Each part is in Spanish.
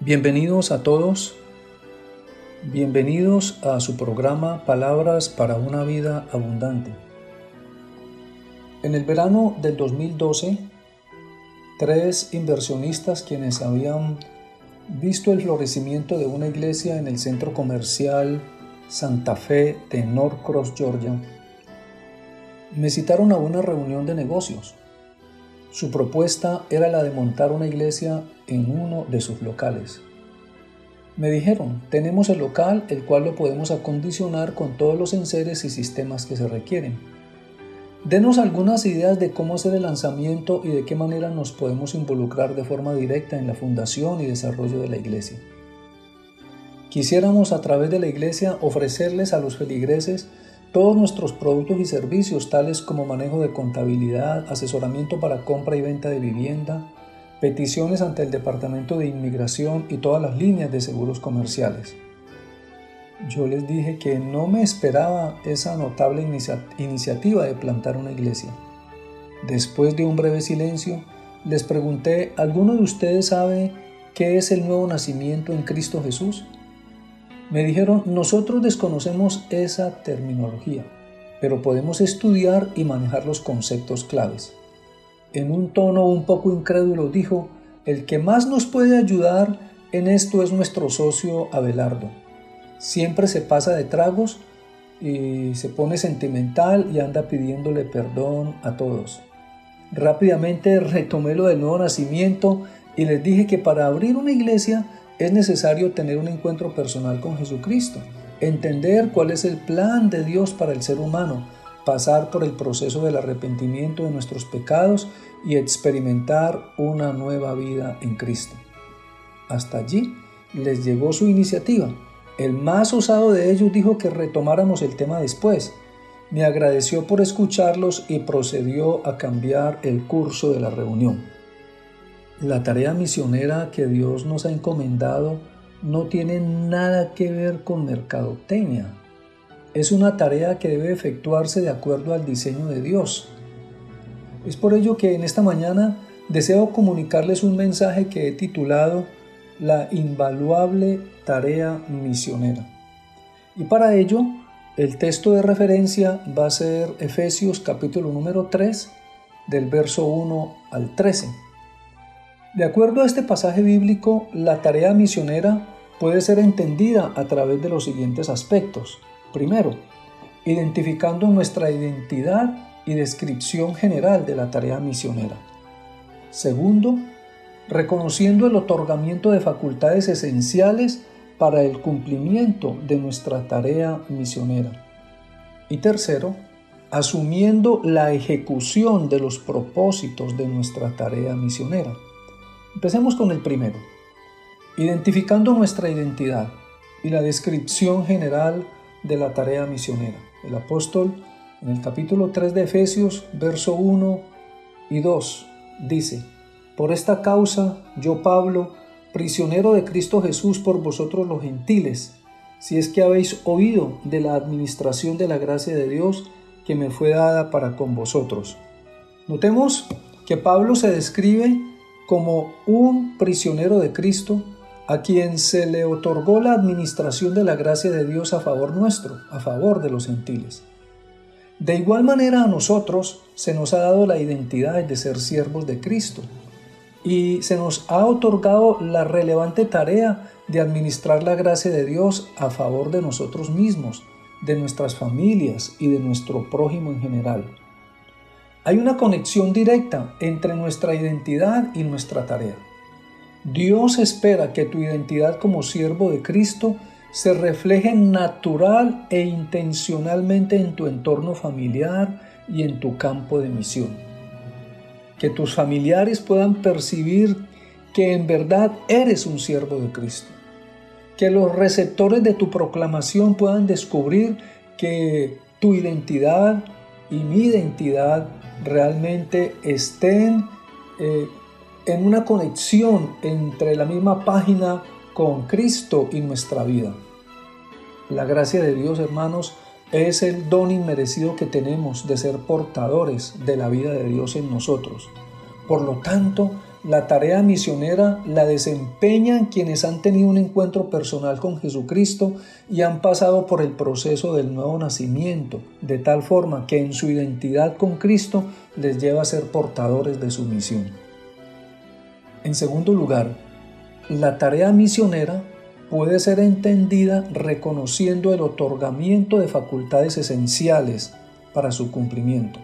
Bienvenidos a todos, bienvenidos a su programa Palabras para una vida abundante. En el verano del 2012, 3 inversionistas quienes habían visto el florecimiento de una iglesia en el centro comercial Santa Fe de Norcross, Georgia, me citaron a una reunión de negocios. Su propuesta era la de montar una iglesia en uno de sus locales. Me dijeron, tenemos el local, el cual lo podemos acondicionar con todos los enseres y sistemas que se requieren. Denos algunas ideas de cómo hacer el lanzamiento y de qué manera nos podemos involucrar de forma directa en la fundación y desarrollo de la iglesia. Quisiéramos a través de la iglesia ofrecerles a los feligreses todos nuestros productos y servicios, tales como manejo de contabilidad, asesoramiento para compra y venta de vivienda, peticiones ante el Departamento de Inmigración y todas las líneas de seguros comerciales. Yo les dije que no me esperaba esa notable iniciativa de plantar una iglesia. Después de un breve silencio, les pregunté, ¿alguno de ustedes sabe qué es el nuevo nacimiento en Cristo Jesús? Me dijeron, nosotros desconocemos esa terminología, pero podemos estudiar y manejar los conceptos claves. En un tono un poco incrédulo dijo, el que más nos puede ayudar en esto es nuestro socio Abelardo. Siempre se pasa de tragos y se pone sentimental y anda pidiéndole perdón a todos. Rápidamente retomé lo del nuevo nacimiento y les dije que para abrir una iglesia es necesario tener un encuentro personal con Jesucristo, entender cuál es el plan de Dios para el ser humano, pasar por el proceso del arrepentimiento de nuestros pecados y experimentar una nueva vida en Cristo. Hasta allí les llegó su iniciativa. El más osado de ellos dijo que retomáramos el tema después. Me agradeció por escucharlos y procedió a cambiar el curso de la reunión. La tarea misionera que Dios nos ha encomendado no tiene nada que ver con mercadotecnia. Es una tarea que debe efectuarse de acuerdo al diseño de Dios. Es por ello que en esta mañana deseo comunicarles un mensaje que he titulado La invaluable tarea misionera. Y para ello, el texto de referencia va a ser Efesios capítulo número 3, del verso 1 al 13. De acuerdo a este pasaje bíblico, la tarea misionera puede ser entendida a través de los siguientes aspectos. Primero, identificando nuestra identidad y descripción general de la tarea misionera. Segundo, reconociendo el otorgamiento de facultades esenciales para el cumplimiento de nuestra tarea misionera. Y tercero, asumiendo la ejecución de los propósitos de nuestra tarea misionera. Empecemos con el primero, identificando nuestra identidad y la descripción general de la tarea misionera. El apóstol en el capítulo 3 de Efesios, verso 1 y 2, dice, por esta causa, yo Pablo, prisionero de Cristo Jesús por vosotros los gentiles, si es que habéis oído de la administración de la gracia de Dios que me fue dada para con vosotros. Notemos que Pablo se describe como un prisionero de Cristo a quien se le otorgó la administración de la gracia de Dios a favor nuestro, a favor de los gentiles. De igual manera a nosotros se nos ha dado la identidad de ser siervos de Cristo y se nos ha otorgado la relevante tarea de administrar la gracia de Dios a favor de nosotros mismos, de nuestras familias y de nuestro prójimo en general. Hay una conexión directa entre nuestra identidad y nuestra tarea. Dios espera que tu identidad como siervo de Cristo se refleje natural e intencionalmente en tu entorno familiar y en tu campo de misión. Que tus familiares puedan percibir que en verdad eres un siervo de Cristo. Que los receptores de tu proclamación puedan descubrir que tu identidad y mi identidad realmente estén en una conexión entre la misma página con Cristo y nuestra vida. La gracia de Dios, hermanos, es el don inmerecido que tenemos de ser portadores de la vida de Dios en nosotros. Por lo tanto, la tarea misionera la desempeñan quienes han tenido un encuentro personal con Jesucristo y han pasado por el proceso del nuevo nacimiento, de tal forma que en su identidad con Cristo les lleva a ser portadores de su misión. En segundo lugar, la tarea misionera puede ser entendida reconociendo el otorgamiento de facultades esenciales para su cumplimiento.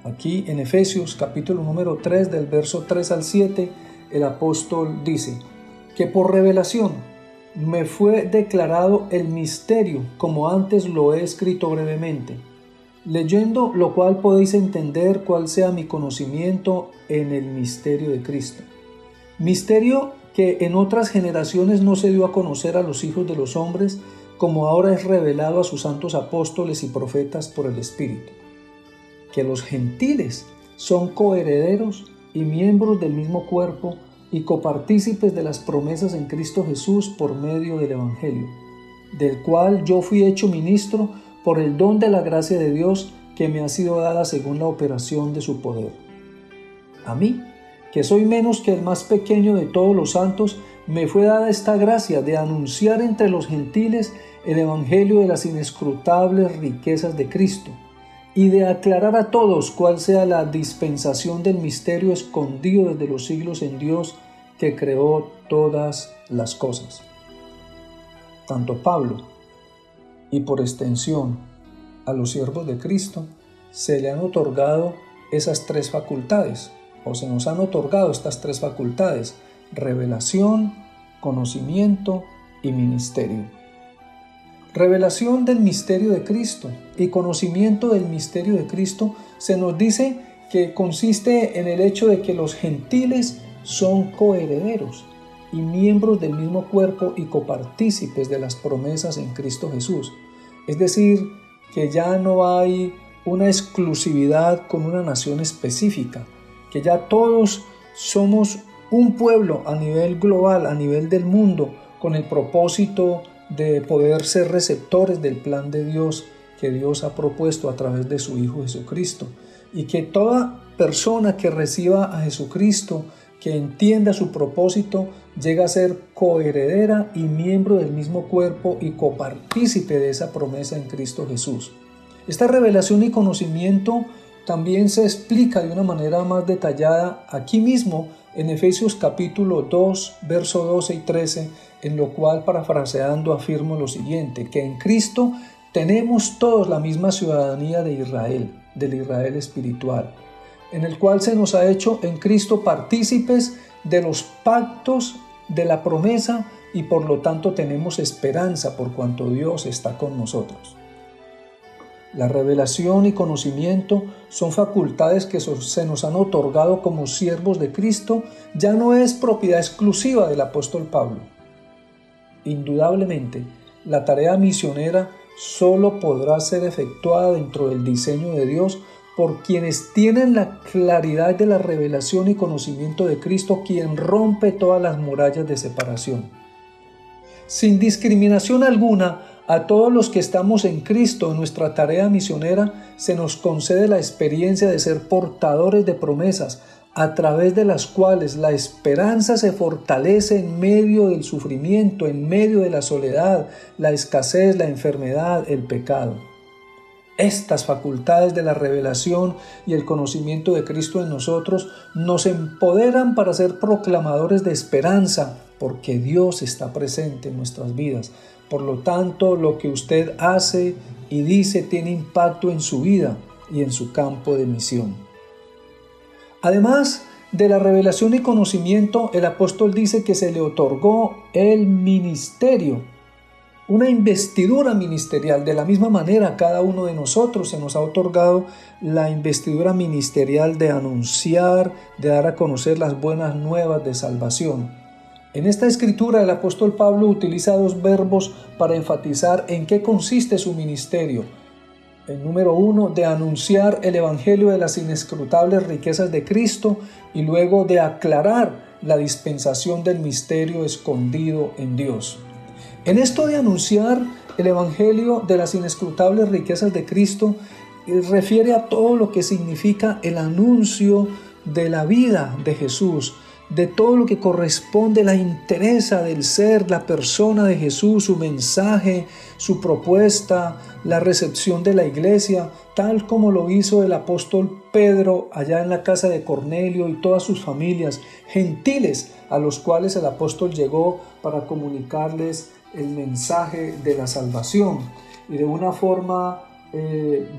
Aquí en Efesios capítulo número 3 del verso 3 al 7, el apóstol dice que por revelación me fue declarado el misterio, como antes lo he escrito brevemente, leyendo lo cual podéis entender cuál sea mi conocimiento en el misterio de Cristo. Misterio que en otras generaciones no se dio a conocer a los hijos de los hombres, como ahora es revelado a sus santos apóstoles y profetas por el Espíritu. Que los gentiles son coherederos y miembros del mismo cuerpo y copartícipes de las promesas en Cristo Jesús por medio del Evangelio, del cual yo fui hecho ministro por el don de la gracia de Dios que me ha sido dada según la operación de su poder. A mí, que soy menos que el más pequeño de todos los santos, me fue dada esta gracia de anunciar entre los gentiles el Evangelio de las inescrutables riquezas de Cristo, y de aclarar a todos cuál sea la dispensación del misterio escondido desde los siglos en Dios que creó todas las cosas. Tanto Pablo y por extensión a los siervos de Cristo se le han otorgado esas tres facultades, o se nos han otorgado estas tres facultades: revelación, conocimiento y ministerio. Revelación del misterio de Cristo y conocimiento del misterio de Cristo se nos dice que consiste en el hecho de que los gentiles son coherederos y miembros del mismo cuerpo y copartícipes de las promesas en Cristo Jesús. Es decir, que ya no hay una exclusividad con una nación específica, que ya todos somos un pueblo a nivel global, a nivel del mundo, con el propósito de poder ser receptores del plan de Dios que Dios ha propuesto a través de su Hijo Jesucristo, y que toda persona que reciba a Jesucristo, que entienda su propósito, llega a ser coheredera y miembro del mismo cuerpo y copartícipe de esa promesa en Cristo Jesús. Esta revelación y conocimiento también se explica de una manera más detallada aquí mismo en Efesios capítulo 2, verso 12 y 13, en lo cual, parafraseando, afirmo lo siguiente: que en Cristo tenemos todos la misma ciudadanía de Israel, del Israel espiritual, en el cual se nos ha hecho en Cristo partícipes de los pactos de la promesa y por lo tanto tenemos esperanza por cuanto Dios está con nosotros. La revelación y conocimiento son facultades que se nos han otorgado como siervos de Cristo, ya no es propiedad exclusiva del apóstol Pablo. Indudablemente, la tarea misionera solo podrá ser efectuada dentro del diseño de Dios por quienes tienen la claridad de la revelación y conocimiento de Cristo, quien rompe todas las murallas de separación. Sin discriminación alguna, a todos los que estamos en Cristo en nuestra tarea misionera se nos concede la experiencia de ser portadores de promesas, a través de las cuales la esperanza se fortalece en medio del sufrimiento, en medio de la soledad, la escasez, la enfermedad, el pecado. Estas facultades de la revelación y el conocimiento de Cristo en nosotros nos empoderan para ser proclamadores de esperanza, porque Dios está presente en nuestras vidas. Por lo tanto, lo que usted hace y dice tiene impacto en su vida y en su campo de misión. Además de la revelación y conocimiento, el apóstol dice que se le otorgó el ministerio, una investidura ministerial. De la misma manera, a cada uno de nosotros se nos ha otorgado la investidura ministerial de anunciar, de dar a conocer las buenas nuevas de salvación. En esta escritura el apóstol Pablo utiliza dos verbos para enfatizar en qué consiste su ministerio. El número 1, de anunciar el evangelio de las inescrutables riquezas de Cristo, y luego de aclarar la dispensación del misterio escondido en Dios. En esto de anunciar el evangelio de las inescrutables riquezas de Cristo, refiere a todo lo que significa el anuncio de la vida de Jesús, de todo lo que corresponde, la interesa del ser, la persona de Jesús, su mensaje, su propuesta, la recepción de la iglesia, tal como lo hizo el apóstol Pedro allá en la casa de Cornelio y todas sus familias, gentiles a los cuales el apóstol llegó para comunicarles el mensaje de la salvación. Y de una forma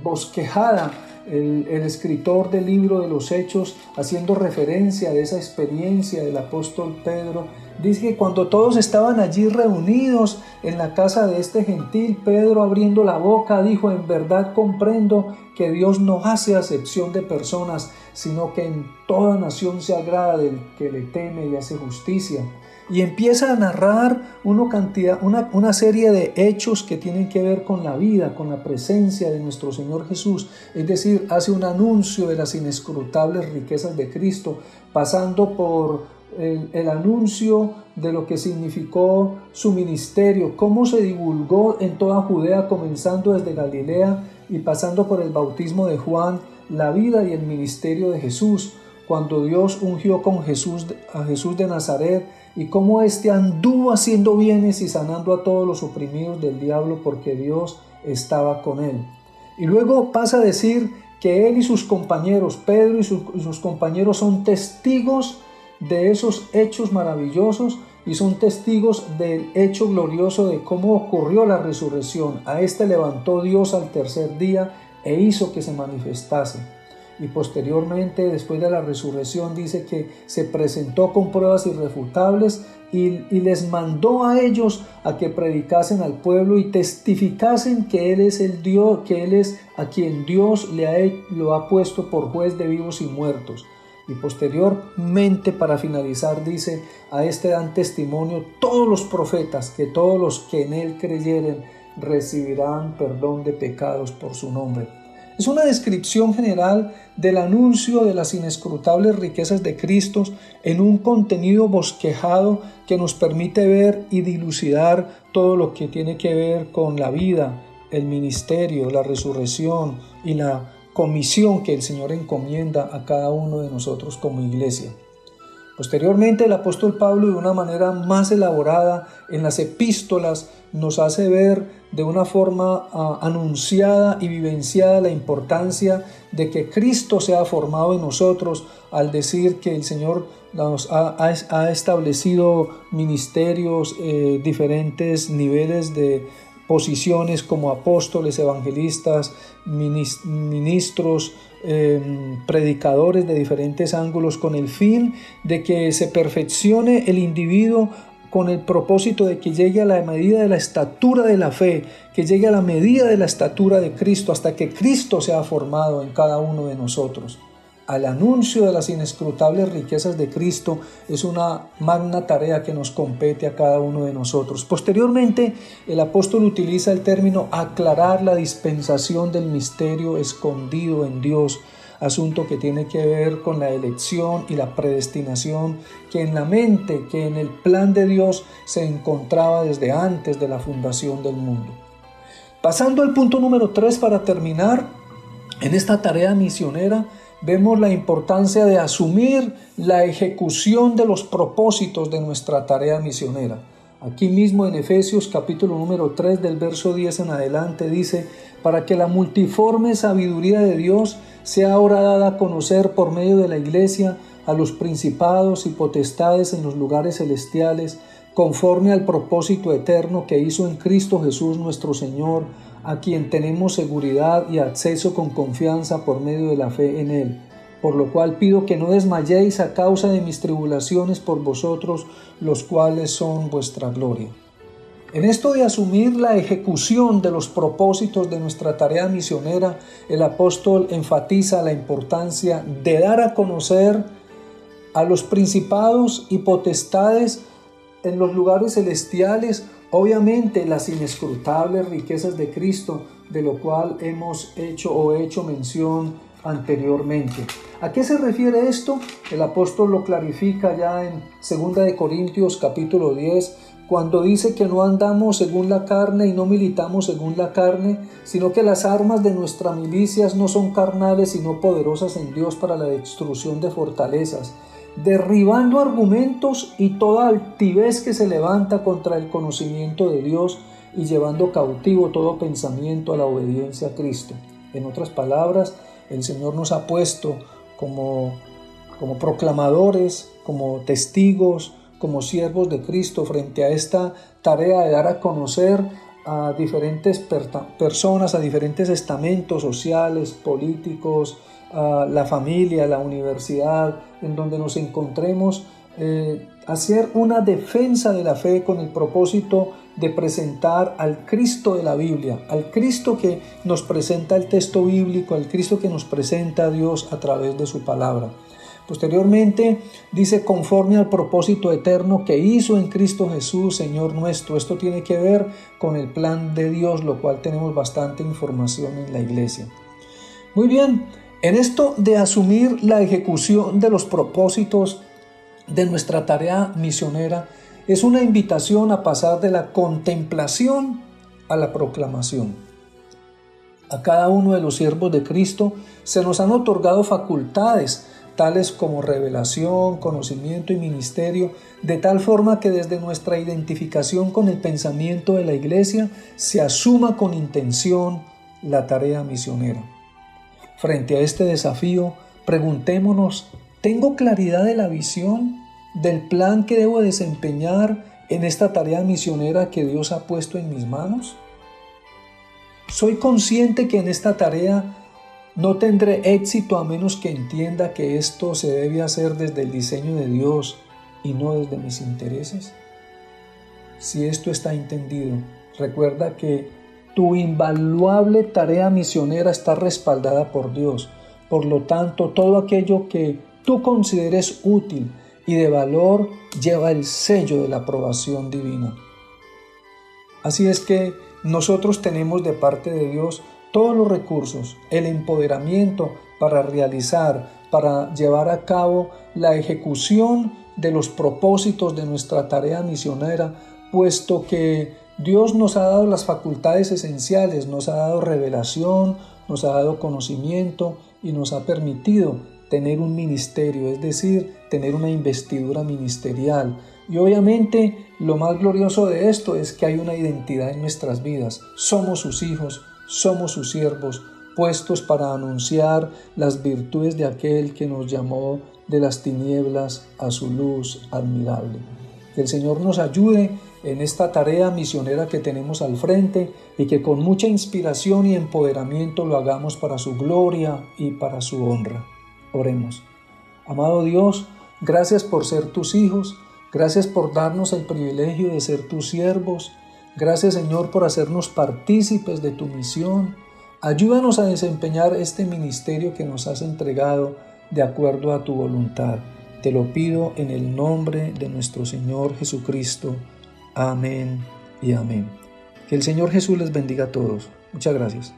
bosquejada, el escritor del libro de los Hechos, haciendo referencia a esa experiencia del apóstol Pedro, dice que cuando todos estaban allí reunidos en la casa de este gentil, Pedro, abriendo la boca, dijo: en verdad comprendo que Dios no hace acepción de personas, sino que en toda nación se agrada del que le teme y hace justicia. Y empieza a narrar una serie de hechos que tienen que ver con la vida, con la presencia de nuestro Señor Jesús. Es decir, hace un anuncio de las inescrutables riquezas de Cristo, pasando por el anuncio de lo que significó su ministerio, cómo se divulgó en toda Judea, comenzando desde Galilea y pasando por el bautismo de Juan, la vida y el ministerio de Jesús, cuando Dios ungió a Jesús de Nazaret, y cómo éste anduvo haciendo bienes y sanando a todos los oprimidos del diablo, porque Dios estaba con él. Y luego pasa a decir que él y sus compañeros, Pedro y sus compañeros, son testigos de esos hechos maravillosos y son testigos del hecho glorioso de cómo ocurrió la resurrección. A este levantó Dios al tercer día e hizo que se manifestase. Y posteriormente, después de la resurrección, dice que se presentó con pruebas irrefutables y les mandó a ellos a que predicasen al pueblo y testificasen que Él es el Dios, que Él es a quien Dios lo ha puesto por juez de vivos y muertos. Y posteriormente, para finalizar, dice: a este dan testimonio todos los profetas, que todos los que en Él creyeren recibirán perdón de pecados por su nombre. Es una descripción general del anuncio de las inescrutables riquezas de Cristo en un contenido bosquejado que nos permite ver y dilucidar todo lo que tiene que ver con la vida, el ministerio, la resurrección y la comisión que el Señor encomienda a cada uno de nosotros como iglesia. Posteriormente, el apóstol Pablo, de una manera más elaborada en las epístolas, nos hace ver de una forma anunciada y vivenciada la importancia de que Cristo sea formado en nosotros, al decir que el Señor nos ha establecido ministerios, diferentes niveles de posiciones como apóstoles, evangelistas, ministros, predicadores de diferentes ángulos, con el fin de que se perfeccione el individuo, con el propósito de que llegue a la medida de la estatura de la fe, que llegue a la medida de la estatura de Cristo, hasta que Cristo sea formado en cada uno de nosotros. Al anuncio de las inescrutables riquezas de Cristo es una magna tarea que nos compete a cada uno de nosotros. Posteriormente, el apóstol utiliza el término aclarar la dispensación del misterio escondido en Dios, asunto que tiene que ver con la elección y la predestinación que en la mente, que en el plan de Dios se encontraba desde antes de la fundación del mundo. Pasando al punto número 3 para terminar, en esta tarea misionera vemos la importancia de asumir la ejecución de los propósitos de nuestra tarea misionera. Aquí mismo en Efesios capítulo número 3 del verso 10 en adelante dice: para que la multiforme sabiduría de Dios sea ahora dada a conocer por medio de la iglesia a los principados y potestades en los lugares celestiales, conforme al propósito eterno que hizo en Cristo Jesús nuestro Señor, a quien tenemos seguridad y acceso con confianza por medio de la fe en Él. Por lo cual pido que no desmayéis a causa de mis tribulaciones por vosotros, los cuales son vuestra gloria. En esto de asumir la ejecución de los propósitos de nuestra tarea misionera, el apóstol enfatiza la importancia de dar a conocer a los principados y potestades en los lugares celestiales, obviamente las inescrutables riquezas de Cristo, de lo cual hemos hecho mención anteriormente. ¿A qué se refiere esto? El apóstol lo clarifica ya en 2 Corintios capítulo 10, cuando dice que no andamos según la carne y no militamos según la carne, sino que las armas de nuestras milicias no son carnales, sino poderosas en Dios para la destrucción de fortalezas, derribando argumentos y toda altivez que se levanta contra el conocimiento de Dios y llevando cautivo todo pensamiento a la obediencia a Cristo. En otras palabras, el Señor nos ha puesto como proclamadores, como testigos, como siervos de Cristo frente a esta tarea de dar a conocer a diferentes personas, a diferentes estamentos sociales, políticos, a la familia, la universidad, en donde nos encontremos, hacer una defensa de la fe con el propósito de presentar al Cristo de la Biblia, al Cristo que nos presenta el texto bíblico, al Cristo que nos presenta a Dios a través de su palabra. Posteriormente dice, conforme al propósito eterno que hizo en Cristo Jesús, Señor nuestro. Esto tiene que ver con el plan de Dios, lo cual tenemos bastante información en la iglesia. Muy bien, en esto de asumir la ejecución de los propósitos de nuestra tarea misionera, es una invitación a pasar de la contemplación a la proclamación. A cada uno de los siervos de Cristo se nos han otorgado facultades, tales como revelación, conocimiento y ministerio, de tal forma que desde nuestra identificación con el pensamiento de la Iglesia se asuma con intención la tarea misionera. Frente a este desafío, preguntémonos, ¿tengo claridad de la visión, del plan que debo desempeñar en esta tarea misionera que Dios ha puesto en mis manos? ¿Soy consciente que en esta tarea no tendré éxito a menos que entienda que esto se debe hacer desde el diseño de Dios y no desde mis intereses? Si esto está entendido, recuerda que tu invaluable tarea misionera está respaldada por Dios. Por lo tanto, todo aquello que tú consideres útil y de valor lleva el sello de la aprobación divina. Así es que nosotros tenemos de parte de Dios todos los recursos, el empoderamiento para realizar, para llevar a cabo la ejecución de los propósitos de nuestra tarea misionera, puesto que Dios nos ha dado las facultades esenciales, nos ha dado revelación, nos ha dado conocimiento y nos ha permitido tener un ministerio, es decir, tener una investidura ministerial. Y obviamente lo más glorioso de esto es que hay una identidad en nuestras vidas. Somos sus hijos, somos sus siervos, puestos para anunciar las virtudes de aquel que nos llamó de las tinieblas a su luz admirable. Que el Señor nos ayude en esta tarea misionera que tenemos al frente y que con mucha inspiración y empoderamiento lo hagamos para su gloria y para su honra. Oremos. Amado Dios, gracias por ser tus hijos, gracias por darnos el privilegio de ser tus siervos. Gracias, Señor, por hacernos partícipes de tu misión. Ayúdanos a desempeñar este ministerio que nos has entregado de acuerdo a tu voluntad. Te lo pido en el nombre de nuestro Señor Jesucristo. Amén y amén. Que el Señor Jesús les bendiga a todos. Muchas gracias.